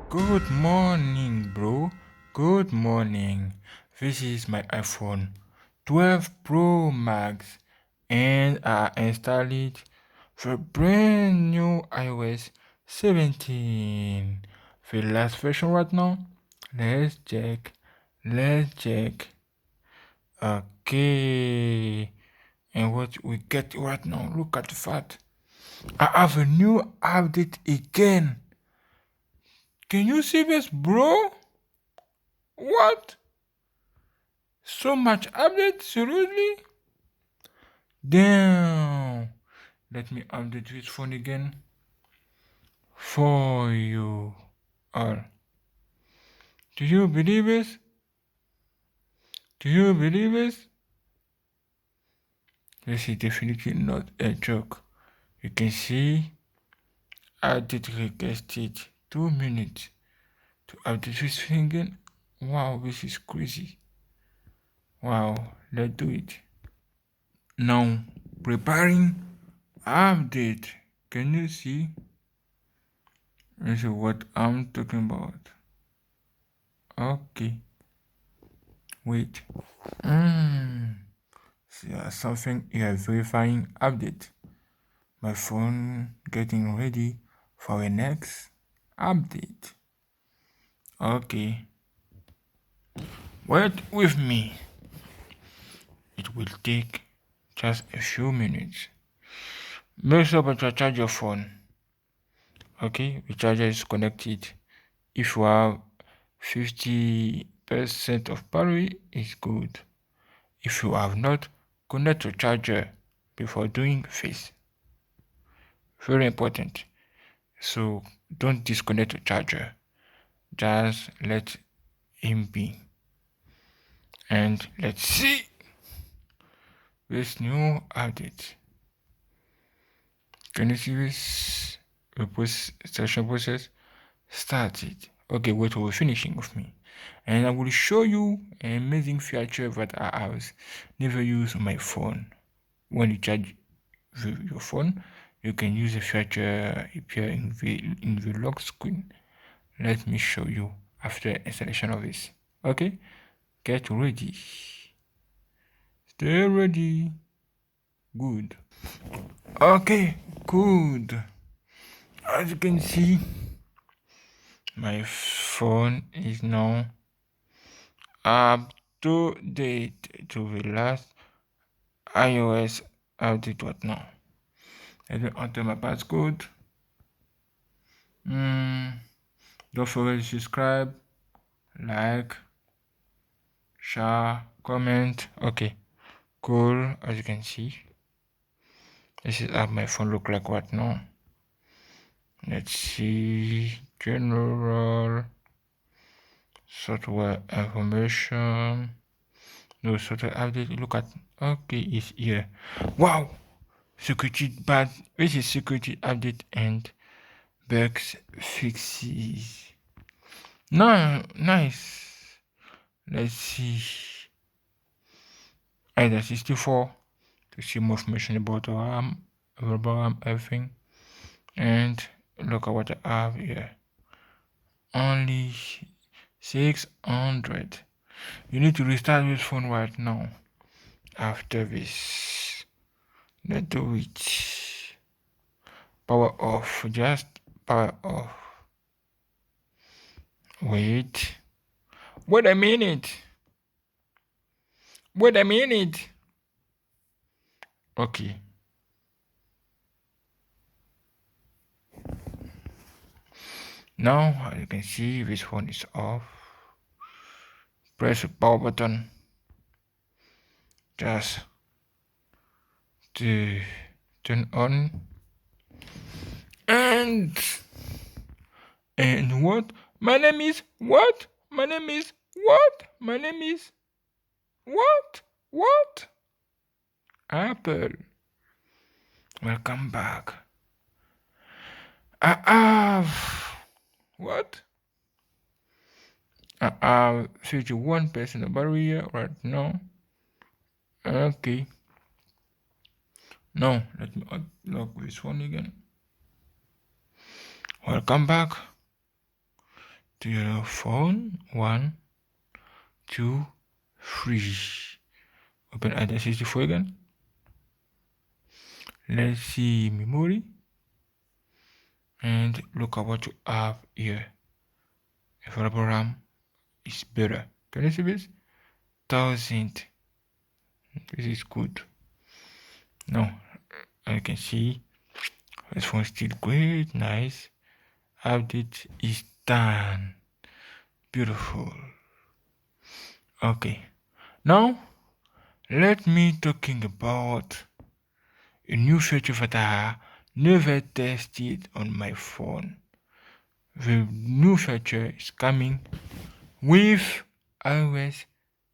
Good morning, bro. Good morning. This is my iPhone 12 Pro Max and I installed the brand new iOS 17. The last version right now. Let's check. Let's check. Okay. And what we get right now, look at that. I have a new update again. Can you see this, bro? What? So much update? Seriously? Damn. Let me update this phone again for you all. Do you believe it? Do you believe it? This is definitely not a joke. You can see I did requested 2 minutes to update this thing again. Wow, this is crazy. Wow, let's do it. Now, preparing update. Can you see? This is what I'm talking about. Okay. Wait. Something here verifying update. My phone getting ready for a next update. Okay. Wait with me. It will take just a few minutes. Make sure to charge your phone. Okay, the charger is connected. If you have 50% of battery, it's good. If you have not, connect your charger before doing this. Very important. So don't disconnect your charger. Just let him be. And let's see this new update. Can you see this? The session process started. Okay, wait, we're finishing with me. And I will show you an amazing feature that I have never used on my phone. When you charge your phone, you can use a feature appear in the lock screen. Let me show you after installation of this. Okay, get ready. Stay ready. Good. Okay, good. As you can see, my phone is now up to date to the last iOS update right now. Let me enter my passcode. Don't forget to subscribe, like, share, comment. Okay, cool. As you can see, this is how my phone look like right now. Let's see, general software information. No software update. Look at, okay, it's here. Wow, security bad. This is security update and bugs fixes. No, nice. Let's see. Either 64 to see more information about the RAM, everything. And look at what I have here. Only 600. You need to restart this phone right now. After this, let's do it. Power off. Just power off. Wait. Wait a minute. Wait a minute. Okay. Now, as you can see, this phone is off. Press the power button. Just to turn on. And what? My name is what? My name is what? My name is what? What? Apple. Welcome back. I have what? I have 51% of battery right now. Okay. Now let me unlock this one again. Welcome back. to your phone. 1, 2, 3. Open ID64 again. Let's see memory. And look at what you have here. Available RAM is better. Can you see this? 1000. This is good. Now I can see this phone still great, nice. Update is done. Beautiful. Okay. Now let me talking about a new feature that I never tested on my phone. The new feature is coming with iOS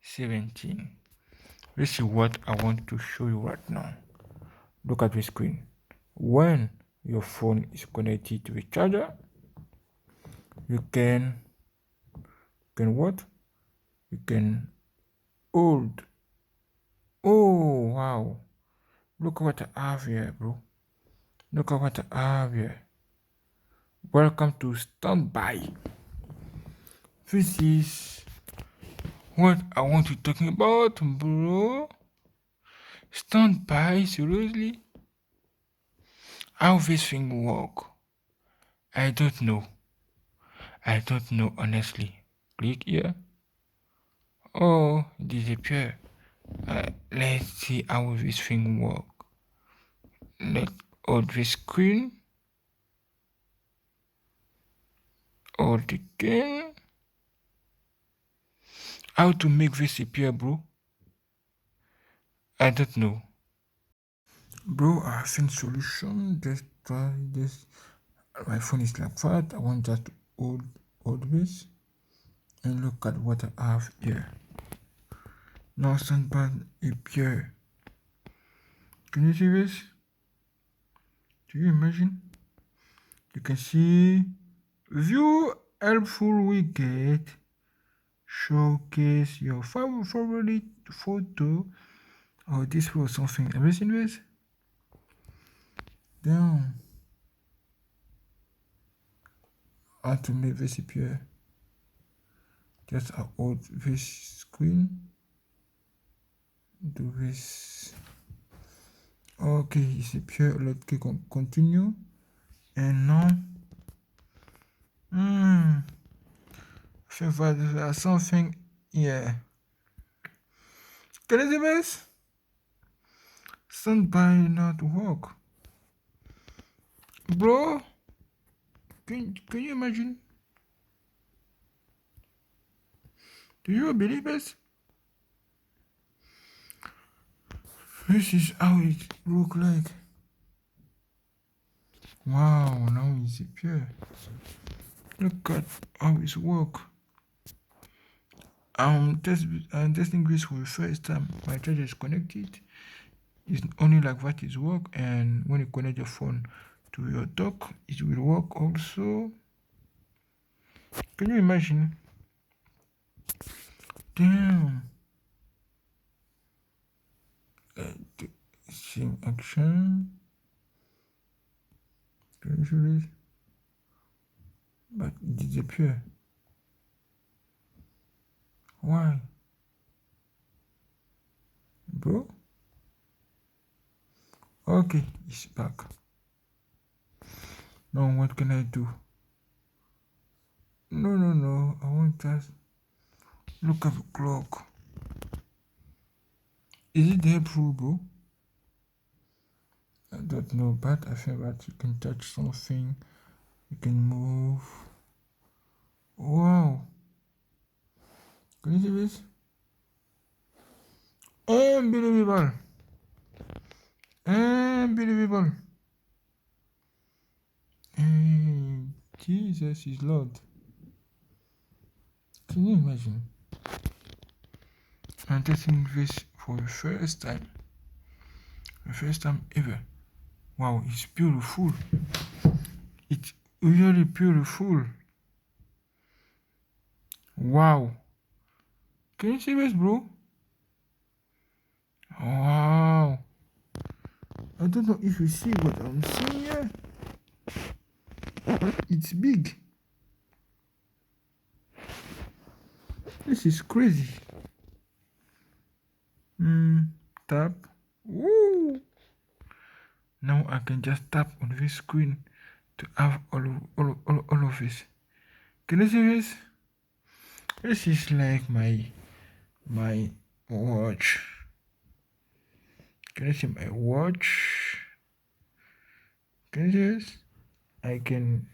17. This is what I want to show you right now. Look at the screen. When your phone is connected to the charger, you can what? You can hold. Oh wow! Look what I have here, bro. Look at what I have here. Welcome to standby. This is what I want to talking about, bro. Standby, seriously? How this thing work? I don't know. I don't know honestly. Click here. Oh, disappear. Let's see how this thing work. Let's hold the screen. Hold again. How to make this appear, bro? I don't know. Bro, I think solution. Just try this. My phone is like that. I want just to hold this. And look at what I have here. Now standby appear. Can you see this? Do you imagine? You can see view helpful widget, showcase your favorite photo or display or something. Have you seen this? Damn. How to make this appear? Just hold this screen. Do this. Okay, it's appear. Let's click on continue. And now, I think there's something here. Can you see this? Standby not work. Bro, can you imagine? Do you believe this? This is how it look like. Wow, now it's appear. Look at how it work. I'm testing this for the first time. My charger is connected. It's only like that is work, and when you connect your phone to your dock, it will work also. Can you imagine? Damn. Same action. Can you see this? But it disappear. Why? Bro? Okay, it's back. Now what can I do? No. I want just look at the clock. Is it helpful, bro? I don't know, but I feel that you can touch something. You can move. Wow. Can you see this? Unbelievable. Hey, Jesus is Lord. Can you imagine? I'm testing this for the first time. The first time ever. Wow, it's beautiful. It's really beautiful. Wow. Can you see this, bro? Wow. I don't know if you see what I'm seeing here. It's big. This is crazy. Tap. Woo! Now I can just tap on this screen to have all of this. Can you see this? This is like my watch. Can you see my watch? Can you see this? I can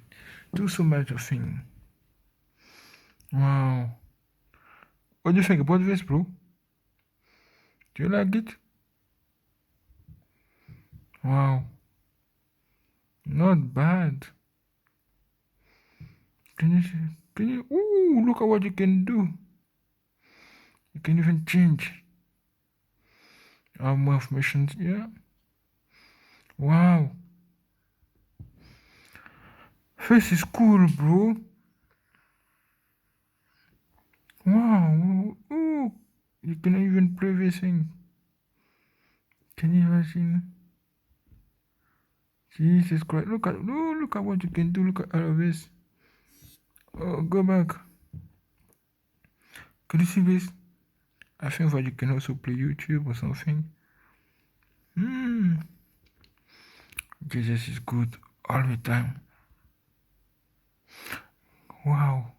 do so much of things. Wow. What do you think about this, bro? Do you like it? Wow. Not bad. Can you see? Can you? Ooh, look at what you can do. You can even change. More information. Yeah. Wow. This is cool, bro. Wow. Ooh. You can even play this thing. Can you imagine? Jesus Christ. Look at what you can do. Look at all of this. Oh, go back. Can you see this? I think that you can also play YouTube or something. Jesus is good all the time. Wow.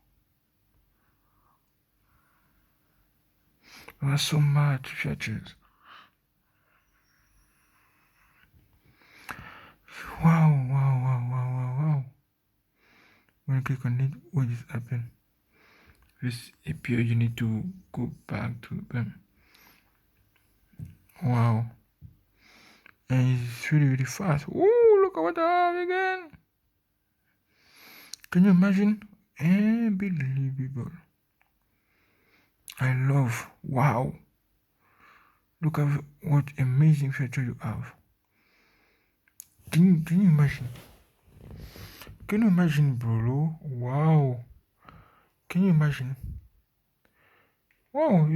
There are so much features. Wow. When you click on it, what is happening? This appear, you need to go back to them. Wow. And it's really fast. Ooh, look at what I have again. Can you imagine? Unbelievable. I love. Wow. Look at what amazing feature you have. Can you imagine? Can you imagine, bro? Wow. Can you imagine? Wow.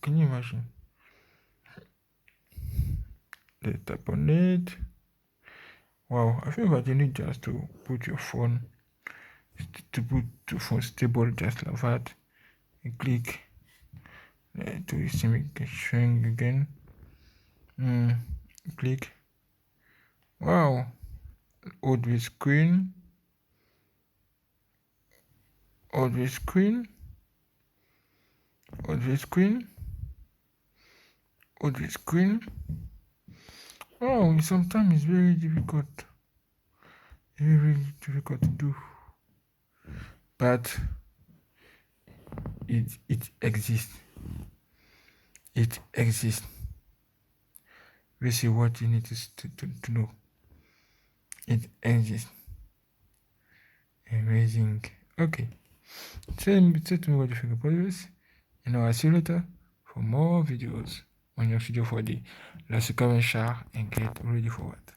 Can you imagine? Let's tap on it. Wow. I think that you need just to put your phone, to put your phone stable just like that. And click to see me showing again. Click. Wow. Hold the screen. Hold the screen. Hold the screen. Hold the screen. Oh, sometimes it's very difficult. Very difficult to do. But it exists. It exists. This is what you need to know. It exists. Amazing. Okay. Tell me what you think about this. And I'll see you later for more videos on your studio for the last comment, share, and get ready for what.